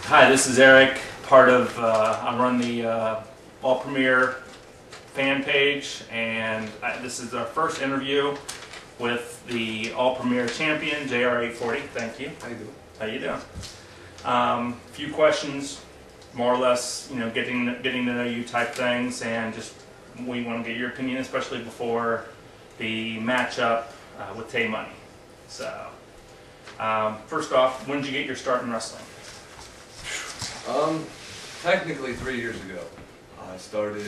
Hi, this is Eric, part of, I run the All Premier fan page, and this is our first interview with the All Premier champion, JR840. Thank you. How you doing? How you doing? Few questions, more or less, you know, getting to know you type things, and just we want to get your opinion, especially before the matchup with Tay Money. So, first off, when did you get your start in wrestling? Technically 3 years ago. I started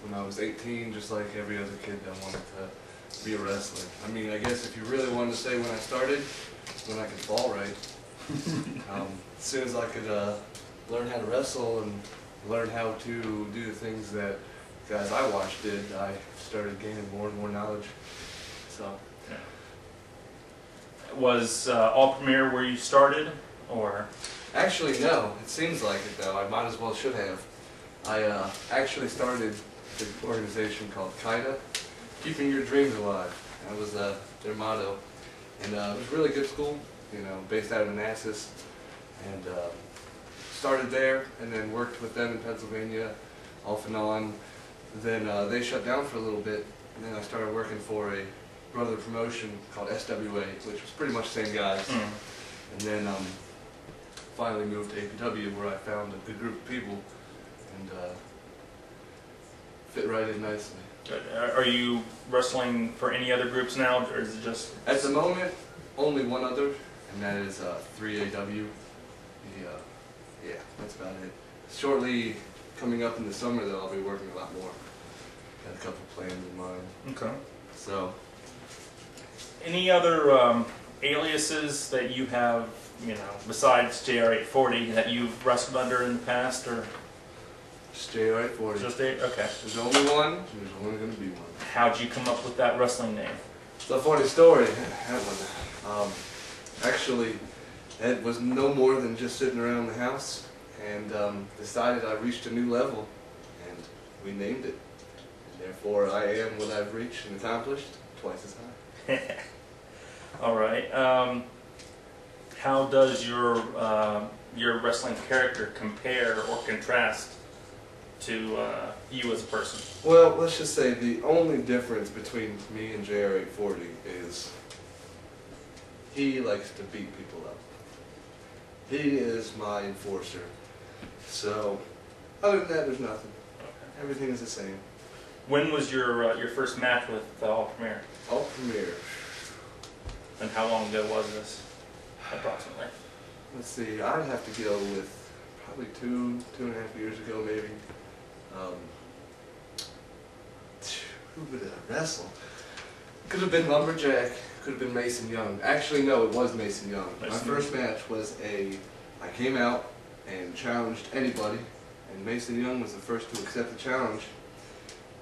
when I was 18, just like every other kid that wanted to be a wrestler. I mean, I guess if you really wanted to say when I started, when I could fall right. As soon as I could learn how to wrestle and learn how to do the things that guys I watched did, I started gaining more and more knowledge. So, yeah. Was All Premier where you started, or? Actually, no. It seems like it, though. I might as well should have. I actually started an organization called KIDA, Keeping Your Dreams Alive. That was their motto. And it was a really good school, you know, based out of aliases. And started there, and then worked with them in Pennsylvania, off and on. Then they shut down for a little bit, and then I started working for a brother promotion called SWA, which was pretty much the same guys. And then finally moved to APW, where I found a good group of people and fit right in nicely. Good. Are you wrestling for any other groups now, or is it just? At the moment, only one other, and that is 3AW. Yeah, that's about it. Shortly coming up in the summer, though, I'll be working a lot more. Got a couple plans in mind. Okay. So, any other aliases that you have, you know, besides JR840 that you've wrestled under in the past, or? just JR840. Just okay. There's only one, and there's only going to be one. How'd you come up with that wrestling name? It's a funny story, that one. Actually, it was no more than just sitting around the house, and decided I reached a new level, and we named it. And therefore, I am what I've reached and accomplished, twice as high. All right. How does your wrestling character compare or contrast to you as a person? Well, let's just say the only difference between me and JR840 is he likes to beat people up. He is my enforcer. So, other than that, there's nothing. Okay. Everything is the same. When was your first match with All Premier? All Premier. And how long ago was this, approximately? Let's see, I'd have to go with probably two and a half years ago, maybe. Who would I wrestle? Could have been Lumberjack, could have been Mason Young. Actually, no, it was Mason Young. My first match was I came out and challenged anybody, and Mason Young was the first to accept the challenge.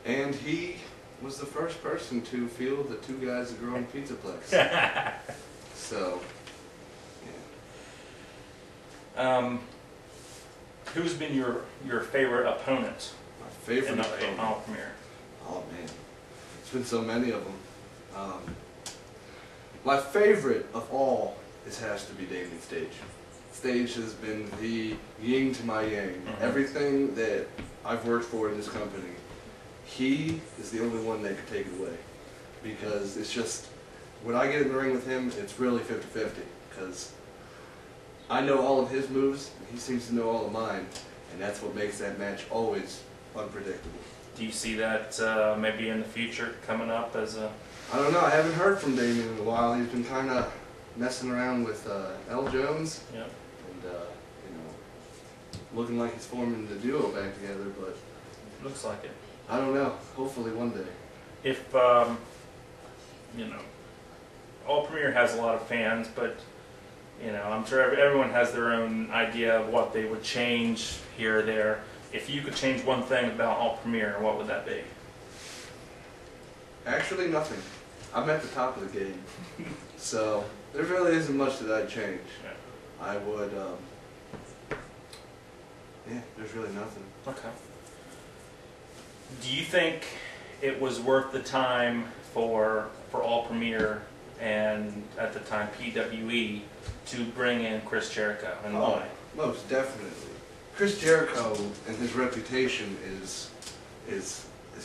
And he was the first person to feel the two guys that grow in Pizzaplex. So, yeah. Who's been your favorite opponent? My favorite opponent? In All Premier? Oh man, there's been so many of them. My favorite of all has to be Damien Stage. Stage has been the yin to my yang. Everything that I've worked for in this company, he is the only one that could take it away. Because it's just, when I get in the ring with him, it's really 50-50. Because I know all of his moves, and he seems to know all of mine. And that's what makes that match always unpredictable. Do you see that maybe in the future coming up as a... I don't know, I haven't heard from Damien in a while. He's been kind of messing around with L. Jones. Yep. And, you know, looking like he's forming the duo back together, but... Looks like it. I don't know. Hopefully one day. If, you know, All Premier has a lot of fans, but, you know, I'm sure everyone has their own idea of what they would change here or there. If you could change one thing about All Premier, what would that be? Actually, nothing. I'm at the top of the game. So, there really isn't much that I'd change. Yeah. I would, yeah, there's really nothing. Okay. Do you think it was worth the time for All Premier and at the time PWE to bring in Chris Jericho, and why? Most definitely. Chris Jericho and his reputation is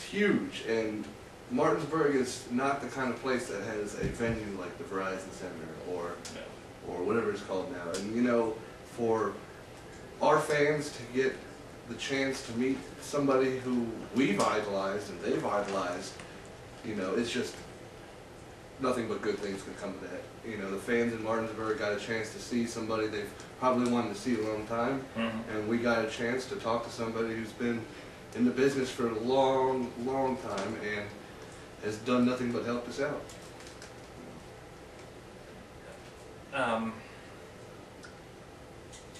huge, and Martinsburg is not the kind of place that has a venue like the Verizon Center or whatever it's called now. And you know, for our fans to get the chance to meet somebody who we've idolized and they've idolized, you know, it's just nothing but good things can come of that. You know, the fans in Martinsburg got a chance to see somebody they've probably wanted to see a long time, and we got a chance to talk to somebody who's been in the business for a long, long time and has done nothing but help us out.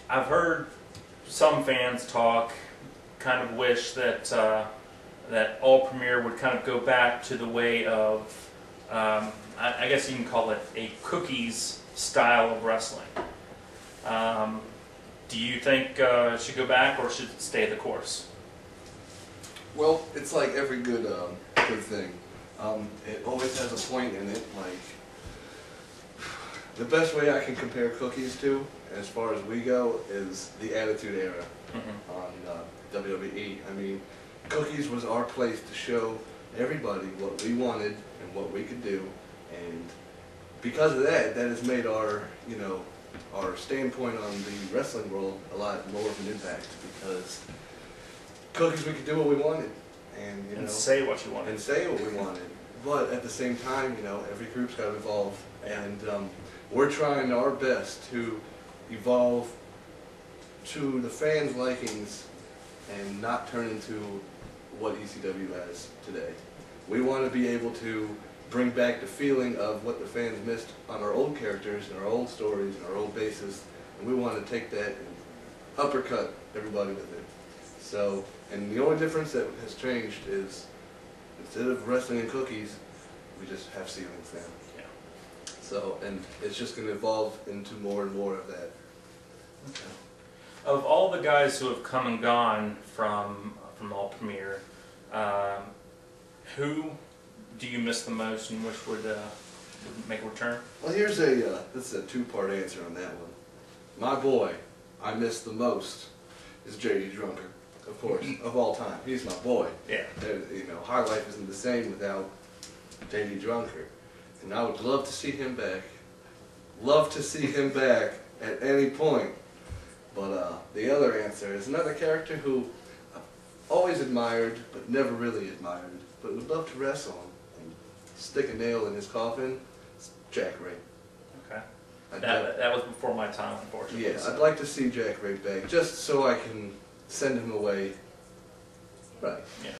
I've heard some fans talk, kind of wish that that All Premier would kind of go back to the way of, I guess you can call it a cookies style of wrestling. Do you think it should go back or should it stay the course? Well, it's like every good thing. It always has a point in it. Like, the best way I can compare cookies to, as far as we go, is the Attitude Era on WWE. I mean, cookies was our place to show everybody what we wanted and what we could do, and because of that, that has made our, you know, our standpoint on the wrestling world a lot more of an impact, because cookies, we could do what we wanted, and you know, say what you wanted, and say what we wanted. But at the same time, you know, every group's got to evolve, and we're trying our best to evolve to the fans' likings and not turn into what ECW has today. We want to be able to bring back the feeling of what the fans missed on our old characters and our old stories and our old bases, and we want to take that and uppercut everybody with it. So, and the only difference that has changed is, instead of wrestling and cookies, we just have ceilings now. Yeah. So, and it's just going to evolve into more and more of that. Okay. Of all the guys who have come and gone from All Premier, who do you miss the most and wish would make a return? Well, here's this is a two-part answer on that one. My boy I miss the most is J.D. Drunker, of course, of all time. He's my boy. Yeah. You know, High Life isn't the same without J.D. Drunker, and I would love to see him back. Love to see him back at any point. But the other answer is another character who I've always admired, but never really admired, but would love to wrestle him and stick a nail in his coffin. It's Jack Ray. Okay. That was before my time, unfortunately. Yeah, I'd like to see Jack Ray back, just so I can send him away. Right. Yeah.